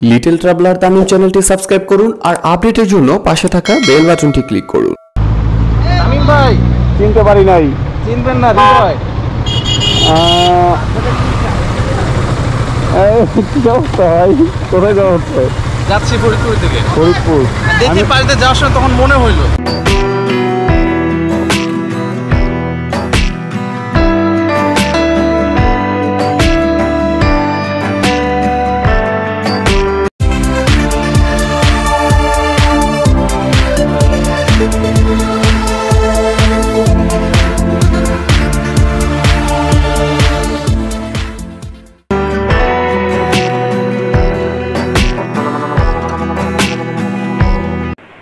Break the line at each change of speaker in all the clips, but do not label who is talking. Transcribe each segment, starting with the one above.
Little traveller Tamim চ্যানেলটি subscribe করুন আর আপডেটের জন্য পাশে থাকা বেল বাটনটি ক্লিক করুন।
তামিম ভাই
চিনতে পারি নাই।
চিনবেন না হৃদয়?
কি অবস্থা ভাই? কোথায় যাওয়া হচ্ছে?
যাচ্ছি ফরিদপুর থেকে।
ফরিদপুর
দেখি বাড়িতে যাওয়ার সময় তখন মনে হইলো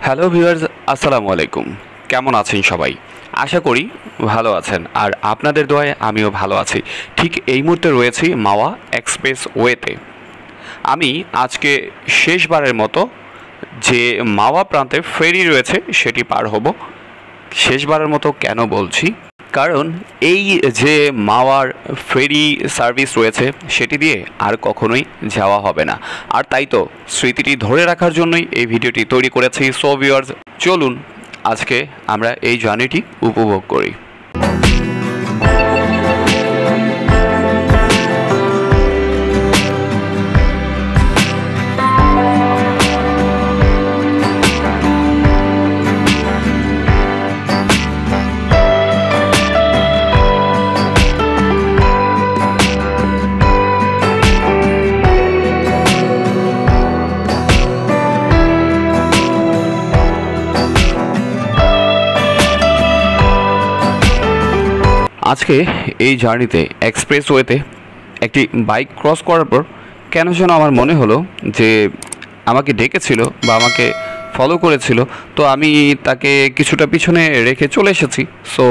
হ্যালো ভিউয়ার্স, আসসালামু আলাইকুম। কেমন আছেন সবাই? আশা করি ভালো আছেন, আর আপনাদের দোয়ায় আমিও ভালো আছি। ঠিক এই মুহূর্তে রয়েছি মাওয়া এক্সপ্রেস ওয়েতে। আমি আজকে শেষবারের মতো যে মাওয়া প্রান্তে ফেরি রয়েছে সেটি পার হব। শেষবারের মতো কেন বলছি? কারণ এই যে মাওয়ার ফেরি সার্ভিস রয়েছে সেটি দিয়ে আর কখনোই যাওয়া হবে না, আর তাই তো স্মৃতিটি ধরে রাখার জন্যই এই ভিডিওটি তৈরি করেছি। সো ভিউয়ার্স, চলুন আজকে আমরা এই জার্নিটি উপভোগ করি। আজকে এই জার্নিতে এক্সপ্রেসওয়েতে একটি বাইক ক্রস করার পর কেন যেন আমার মনে হলো যে আমাকে ডেকেছিল বা আমাকে ফলো করেছিল, তো আমি তাকে কিছুটা পিছনে রেখে চলে এসেছি। সো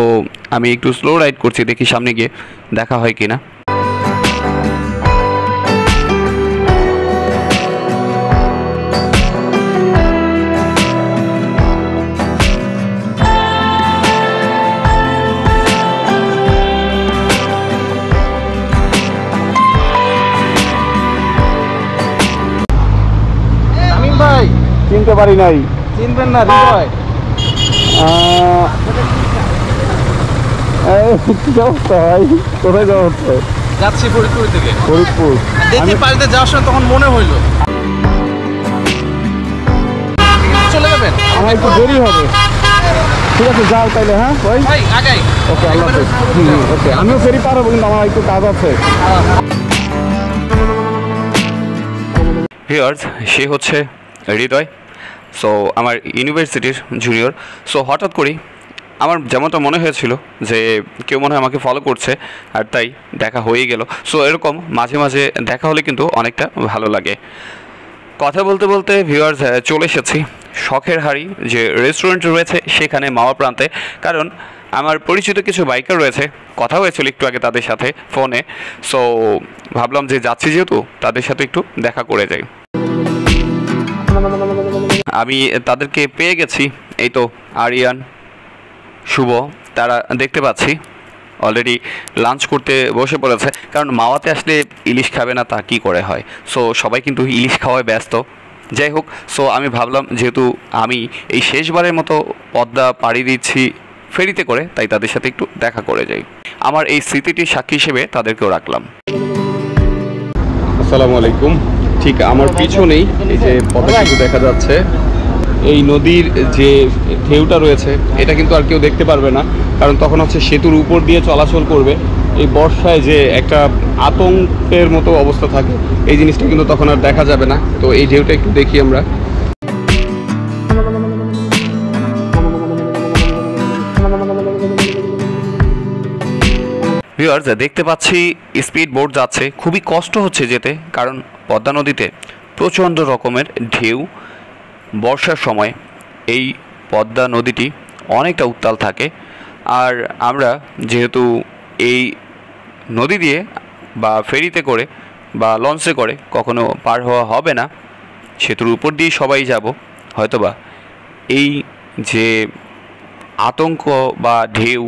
আমি একটু স্লো রাইড করছি, দেখি সামনে গিয়ে দেখা হয় কিনা।
চিনতে পারি নাই।
চিনবেন না হৃদয়?
কি অবস্থা ভাই? কোথায় যাওয়া হচ্ছে?
যাচ্ছি ফরিদপুর থেকে।
ফরিদপুর
দেখি বাড়িতে যাওয়ার সময় তখন মনে হইলো চলে যাবেন,
আমার একটু দেরি হবে। ঠিক আছে, যাও তাইলে। হ্যাঁ ভাই,
আগাই।
ওকে, আল্লাহ হাফেজ। ওকে, আমিও ফেরি পার হবো, কিন্তু আমার একটু কাজ আছে।
ভিউয়ার্স, সে হচ্ছে হৃদয়। সো আমার ইউনিভার্সিটির জুনিয়র। সো হঠাৎ করেই আমার যেমনটা মনে হয়েছিল যে কেউ মনে হয় আমাকে ফলো করছে, আর তাই দেখা হয়ে গেল। সো এরকম মাঝে মাঝে দেখা হলে কিন্তু অনেকটা ভালো লাগে। কথা বলতে বলতে ভিউয়ার্স চলে এসেছি শখের হাড়ি যে রেস্টুরেন্ট রয়েছে সেখানে মাওয়া প্রান্তে। কারণ আমার পরিচিত কিছু বাইকার রয়েছে, কথা হয়েছিল একটু আগে তাদের সাথে ফোনে। সো ভাবলাম যে যাচ্ছি যেহেতু তাদের সাথে একটু দেখা করে যাই। আমি তাদেরকে পেয়ে গেছি, এই তো আরিয়ান, শুভ, তারা দেখতে পাচ্ছি অলরেডি লাঞ্চ করতে বসে পড়েছে। কারণ মাওয়াতে আসলে ইলিশ খাবে না তা কী করে হয়? সো সবাই কিন্তু ইলিশ খাওয়ায় ব্যস্ত। যাই হোক, সো আমি ভাবলাম যেহেতু আমি এই শেষবারের মতো পদ্মা পাড়ি দিচ্ছি ফেরিতে করে, তাই তাদের সাথে একটু দেখা করে যাই। আমার এই স্মৃতিটির সাক্ষী হিসেবে তাদেরকেও রাখলাম।
আসসালামু আলাইকুম। ঠিক আমার পিছনেই এই যে পদ্মা সেতু দেখা যাচ্ছে, এই নদীর যে ঢেউটা রয়েছে এটা কিন্তু আর কেউ দেখতে পারবে না, কারণ তখন হচ্ছে সেতুর উপর দিয়ে চলাচল করবে। এই বর্ষায় যে একটা আতঙ্কের মতো অবস্থা থাকে, এই জিনিসটা কিন্তু তখন আর দেখা যাবে না। তো এই ঢেউটা একটু দেখি আমরা।
ভিউয়ার্স, দেখতে পাচ্ছি স্পিড বোট যাচ্ছে, খুবই কষ্ট হচ্ছে যেতে, কারণ পদ্মা নদীতে প্রচণ্ড রকমের ঢেউ। বর্ষার সময় এই পদ্মা নদীটি অনেকটা উত্তাল থাকে, আর আমরা যেহেতু এই নদী দিয়ে বা ফেরিতে করে বা লঞ্চে করে কখনো পার হওয়া হবে না, সেতুর উপর দিয়ে সবাই যাব, হয়তোবা এই যে আতঙ্ক বা ঢেউ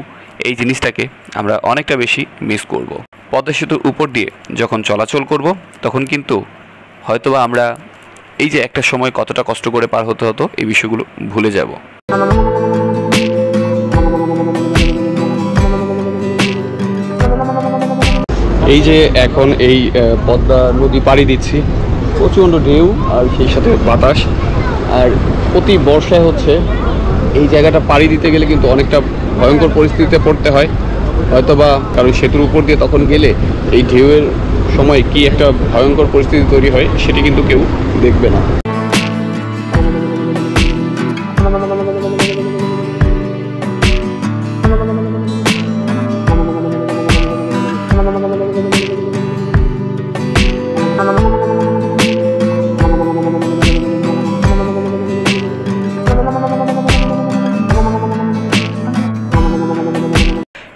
এই জিনিসটাকে আমরা অনেকটা বেশি মিস করব। পদ্মা সেতুর উপর দিয়ে যখন চলাচল করব তখন কিন্তু হয়তোবা আমরা এই যে একটা সময় কতটা কষ্ট করে পার হতে হতো এই বিষয়গুলো ভুলে যাব।
এই যে এখন এই পদ্মা নদী পাড়ি দিচ্ছি, প্রচণ্ড ঢেউ আর সেই সাথে বাতাস। আর প্রতি বর্ষায় হচ্ছে এই জায়গাটা পাড়ি দিতে গেলে কিন্তু অনেকটা ভয়ঙ্কর পরিস্থিতিতে পড়তে হয় হয়তোবা, কারণ সেতুর উপর দিয়ে তখন গেলে এই ঢেউয়ের সময় কি একটা ভয়ঙ্কর পরিস্থিতি তৈরি হয় সেটি কিন্তু কেউ দেখবে না।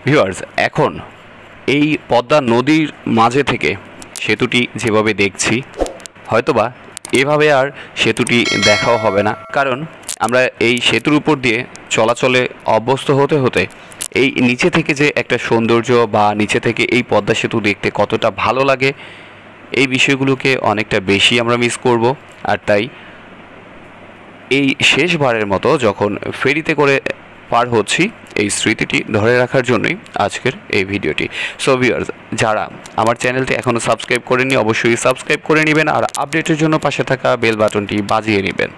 ভিউয়ার্স, এখন এই পদ্মা নদীর মাঝে থেকে সেতুটি যেভাবে দেখছি, হয়তোবা এভাবে আর সেতুটি দেখাও হবে না, কারণ আমরা এই সেতুর উপর দিয়ে চলাচলে অভ্যস্ত হতে হতে এই নিচে থেকে যে একটা সৌন্দর্য বা নিচে থেকে এই পদ্মা সেতু দেখতে কতটা ভালো লাগে এই বিষয়গুলোকে অনেকটা বেশি আমরা মিস করব। আর তাই এই শেষবারের মতো যখন ফেরিতে করে পার হচ্ছি এই স্মৃতিটি ধরে রাখার জন্যই আজকের এই ভিডিওটি। সো ভিউয়ার্স, যারা আমার চ্যানেলটি এখনও সাবস্ক্রাইব করেননি অবশ্যই সাবস্ক্রাইব করে নেবেন আর আপডেটের জন্য পাশে থাকা বেল বাটনটি বাজিয়ে নেবেন।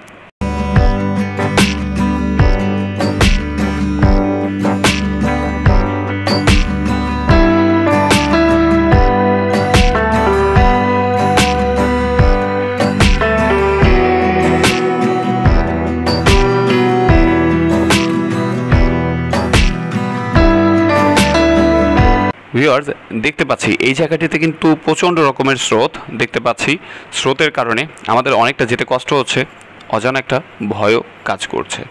ভিউয়ার্স, দেখতে পাচ্ছি এই জায়গাটিতে কিন্তু প্রচণ্ড রকমের স্রোত দেখতে পাচ্ছি। স্রোতের কারণে আমাদের অনেকটা যেতে কষ্ট হচ্ছে, অজানা একটা ভয়ও কাজ করছে।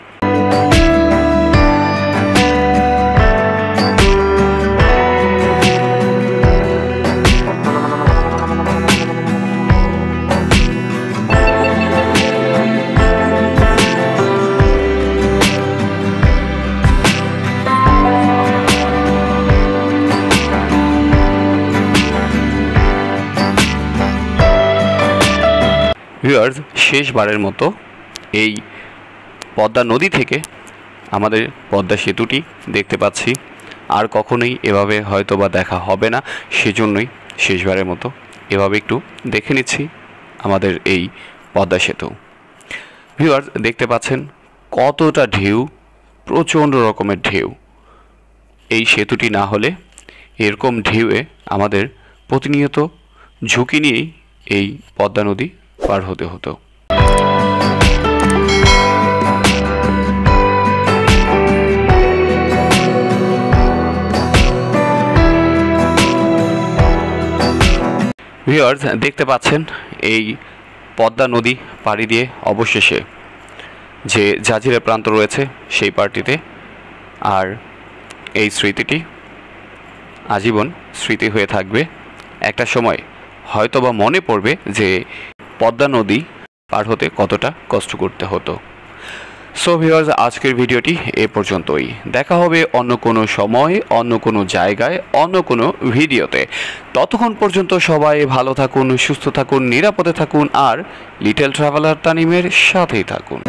ভিউয়ার্স, শেষবারের মতো এই পদ্মা নদী থেকে আমাদের পদ্মা সেতুটি দেখতে পাচ্ছি। আর কখনোই এভাবে হয়তোবা দেখা হবে না, সেজন্যই শেষবারের মতো এভাবে একটু দেখে নিচ্ছি আমাদের এই পদ্মা সেতু। ভিউয়ার্স, দেখতে পাচ্ছেন কতটা ঢেউ, প্রচণ্ড রকমের ঢেউ। এই সেতুটি না হলে এরকম ঢেউয়ে আমাদের প্রতিনিয়ত ঝুঁকি নিয়েই এই পদ্মা নদী পার হতে হতো। ভিউয়ার্স, দেখতে পাচ্ছেন এই পদ্মা নদী পাড়ি দিয়ে অবশেষে যে জাজিরা প্রান্ত রয়েছে সেই পার্টিতে, আর এই স্মৃতিটি আজীবন স্মৃতি হয়ে থাকবে। একটা সময় হয়তোবা মনে পড়বে যে পদ্মা নদী পার হতে কতটা কষ্ট করতে হতো। সো ভিউয়ার্স, আজকের ভিডিওটি এ পর্যন্তই। দেখা হবে অন্য কোনো সময়, অন্য কোনো জায়গায়, অন্য কোনো ভিডিওতে। ততক্ষণ পর্যন্ত সবাই ভালো থাকুন, সুস্থ থাকুন, নিরাপদে থাকুন আর লিটল ট্রাভেলার তানিমের সাথেই থাকুন।